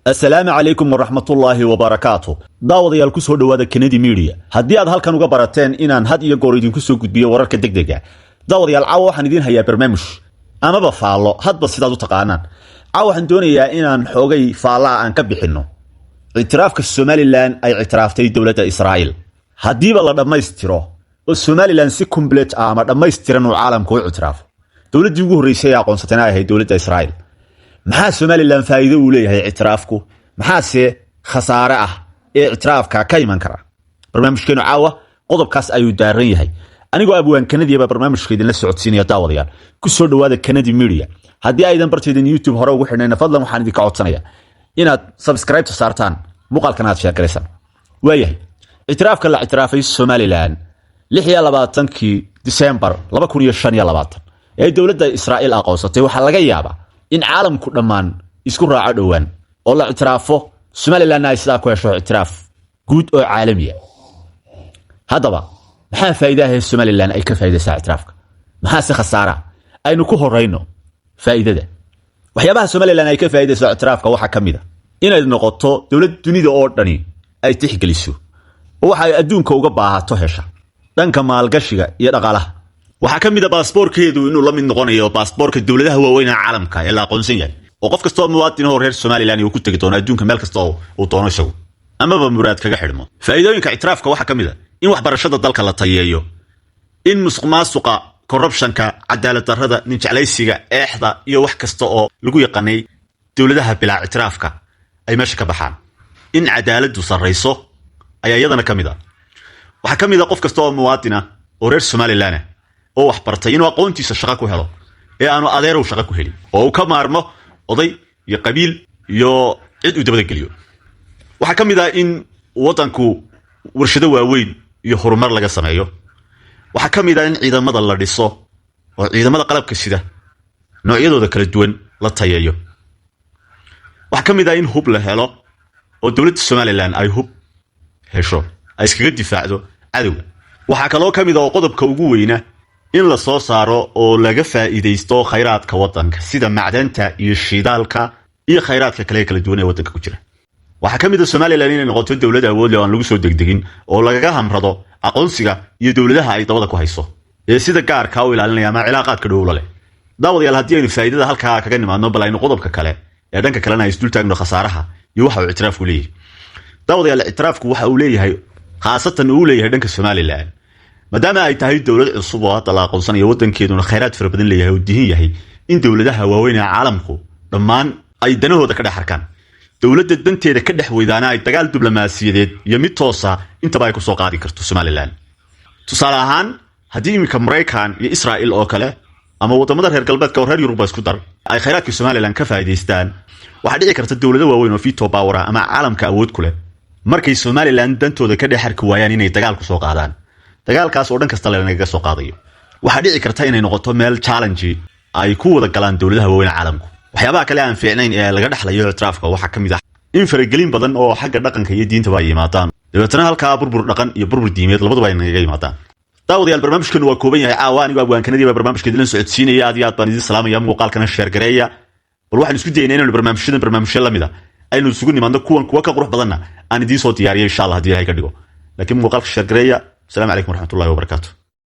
السلام عليكم ورحمة الله وبركاته. داوديال ku soo dhawaada Kennedy Media. Haddii aad halkan uga barateen inaan had iyo goor idinku soo gudbiyo wararka degdega. Daawadayaal caawa waxaan idin hayaa barnaamij ama faalo hadba sidaad u taqaanaan. Caawa waxaan doonayaa inaan xoogay faalaha aan ka bixino. Itiraafka Somaliland ay itiraftay dawladda Israa'iil. Haddiiba la dhamaystiro oo Somaliland si complete ah ama dhamaystiran oo caalamku u itiraafo. Dawladdii ugu horeysay ee aqoonsatay ahayd dawladda Israa'iil. maxaa Somaliland faa'iido u leeyahay itiraafku maxaase khasaare ah ee itiraafka ka iman kara barnaamijkeenu caawa qodobkaas ayuu daaran yahay anigoo abwaan Kennedy ba barnaamijkeedin la socodsiinaya daawadayaal ku soo dhawaada Kennedy Media haddii aydan barteedin YouTube hore ugu xidhnayna fadlan waxaan idinka codsanayaa inaad subscribe saartaan muuqaalkan aad share gareysaan waayahay itiraafka la itiraafay Somaliland 26 December 2025 ee dawladda Israa'iil aqoonsatay waxa laga yaabaa in caalamku dhamaan isku raaco dhawaan oo la itiraafo Somaliland ay sidaa ku hesho itiraaf guud oo caalami ah hadaba maxaa faa'iidaha Somaliland ay ka faa'iideysaa itiraafka maxaa si khasaara aynu ku horeyno faa'iidada waxyaabaha Somaliland ay ka faa'iideysaa itiraafka waxa kamid ah inay noqoto dawlad dunida oo dhani ay tixgeliso oo waxa ay adduunka uga baahato hesha dhanka maalgashiga iyo dhaqaalaha waxa kamid ah baasaboorkeedu inuu la mid noqonayo baasaboorka dawladaha waaweyn ee caalamka ee la aqoonsan yahay oo qof kasta oo muwaadin oo reer Somaliland uu ku tagi doono adduunka meel kasta oo uu doono isagu amaba muraad kaga xidhmo faa'iidooyinka itiraafka waxa kamid ah in wax barashada dalka la tayeeyo in musuqmaasuqa corruptionka cadaalad darrada nin jeclaysiga eexda iyo wax kasta oo lagu yaqaanay dawladaha bilaa itiraafka ay meesha ka baxaan in cadaaladu sarreyso ayaa iyadana kamid ah waxa kamid ah qof kasta oo muwaadin ah oo reer Somaliland oo wax bartay inuu aqoontiisa shaqo ku helo ee aanu adeer u shaqo ku helin oo ka maarmo oday iyo qabiil iyo cid u dabada geliyo waxa kamid ah in wadanku warshado waaweyn iyo horumar laga sameeyo waxa kamid ah in ciidamada la dhiso oo ciidamada qalabka sida noocyadooda kala duwan la tayeeyo waxa kamid ah in hub la helo oo dawladda Somaliland ay hub hesho ay iskaga difaacdo cadawga waxa kale oo kamid ah qodobka ugu weyna in la soo saaro oo laga faa'iideysto khayraadka wadanka sida macdanta iyo shidaalka iyo khayraadka kala duwan ee wadanka ku jira waxa kamid ah Somaliland inay noqoto dawlad awood leh oo aan lagu soo degdegin oo laga hamrado aqoonsiga iyo dawladaha ay dabada ku hayso ee sida gaarka u ilaalinaya ama cilaaqaadka dhow la leh daawadayaal haddii aynu faa'iidada halka kaga nimaadno bal aynu qodobka kale ee dhanka kalena isdul taagno khasaaraha iyo waxa uu itiraafku leeyahay daawadayaal itiraafku waxa uu leeyahay khaasatan uu leeyahay dhanka Somaliland maadaama ay tahay dawlad cusub oo la aqoonsanayo wadankeeduna khayraad fara badan leeyahay oo dihin yahay in dawladaha waaweyn ee caalamku dhamaan ay danahooda ka dhex arkaan dawladda danteeda ka dhex weydaana ay dagaal diblomaasiyadeed iyo mid toosa intaba ay ku soo qaadi karto Somaliland tusaale ahaan haddii imika Mareykan iyo Israa'iil oo kale ama wadamada reer galbeedka oo reer Yurub isku dar ay khayraadka Somaliland ka faa'iideystaan waxa dhici karta dawlado waaweyn oo veto power ama caalamka awood ku leh markay Somaliland dantooda ka dhex arki waayaan inay dagaal ku soo qaadaan dagaalkaas oo dhan kasta laga soo qaadayo waxa dhici karta inay noqoto meel challenge ay ku wada galaan dawladaha waaweyn caalamku waxyaabaha kale aan fiicnayn ee laga dhaxlayo itiraafka waxa kamid ah in faragelin badan oo xagga dhaqanka iyo diinta ay yimaadaan dabeetana halka burbur dhaqan iyo burbur diimeed labaduba ay naga yimaadaan daawadayaal barnaamijkan waa kooban yahay caawa anigu abwaan Kennedy ba barnaamijkeedin la socodsiinaya aad iyo aad baan idin salaamaya muuqaalkana share gareeya bal waxaan isku daynaa inaan barnaamijyo la mid ah aynu isugu nimaadno kuwa ka qurux badanna aan idin soo diyaariyay insha Allah haddii ay ka dhigo laakiin muuqaalka share gareeya السلام عليكم ورحمة الله وبركاته